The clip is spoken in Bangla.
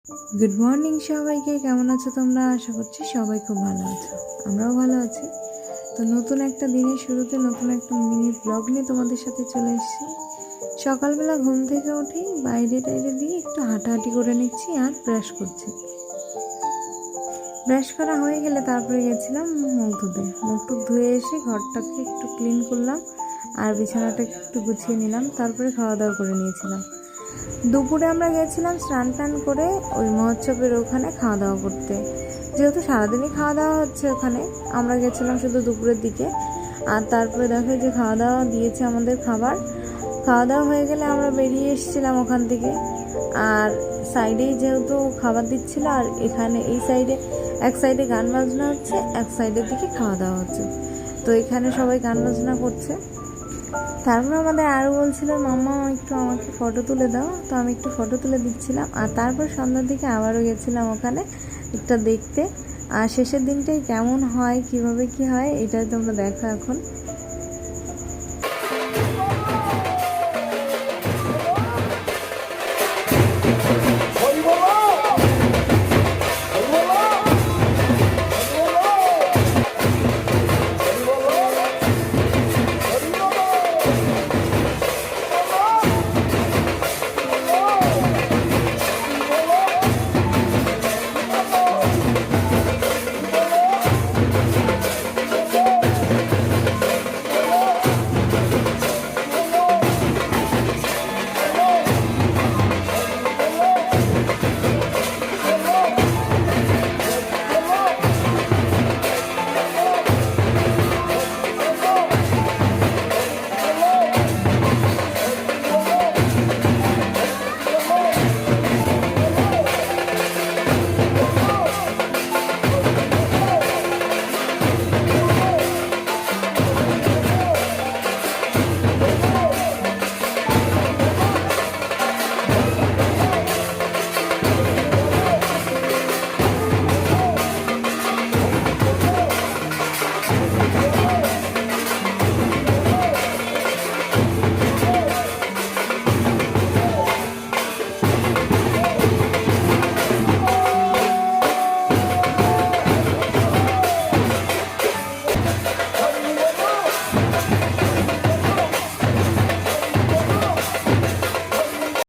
গুড মর্নিং সবাইকে। কেমন আছো তোমরা? আশা করছি সবাই খুব ভালো আছো, আমরাও ভালো আছি। তো নতুন একটা দিনের শুরুতে নতুন একটা মিনি ব্লগ নিয়ে তোমাদের সাথে চলে এসেছি। সকালবেলা ঘুম থেকে উঠেই বাইরে টাইরে দিয়ে একটু হাঁটাহাঁটি করে নিচ্ছি আর ব্রাশ করছি। ব্রাশ করা হয়ে গেলে তারপরে গেছিলাম মুখ ধুতে। মুখ টুক ধুয়ে এসে ঘরটাকে একটু ক্লিন করলাম আর বিছানাটা একটু গুছিয়ে নিলাম। তারপরে খাওয়া দাওয়া করে নিয়েছিলাম। দুপুরে আমরা গেছিলাম স্নান টান করে ওই মহোৎসবের ওখানে খাওয়া দাওয়া করতে। যেহেতু সারাদিনই খাওয়া দাওয়া হচ্ছে ওখানে, আমরা গেছিলাম শুধু দুপুরের দিকে। আর তারপরে দেখো যে খাওয়া দাওয়া দিয়েছে আমাদের খাবার। খাওয়া দাওয়া হয়ে গেলে আমরা বেরিয়ে এসেছিলাম ওখান থেকে। আর সাইডেই যেহেতু খাবার দিচ্ছিল, আর এখানে এই সাইডে এক সাইডে গান বাজনা হচ্ছে, এক সাইডের দিকে খাওয়া দাওয়া হচ্ছে। তো এখানে সবাই গান বাজনা করছে। তারপর আমাদের আরও বলছিল মাম্মা একটু আমাকে ফটো তুলে দাও, তো আমি একটু ফটো তুলে দিচ্ছিলাম। আর তারপর সন্ধ্যার দিকে আবারও গেছিলাম ওখানে একটা দেখতে। আর শেষের দিনটাই কেমন হয়, কিভাবে কি হয়, এটাই তোমরা দেখো এখন।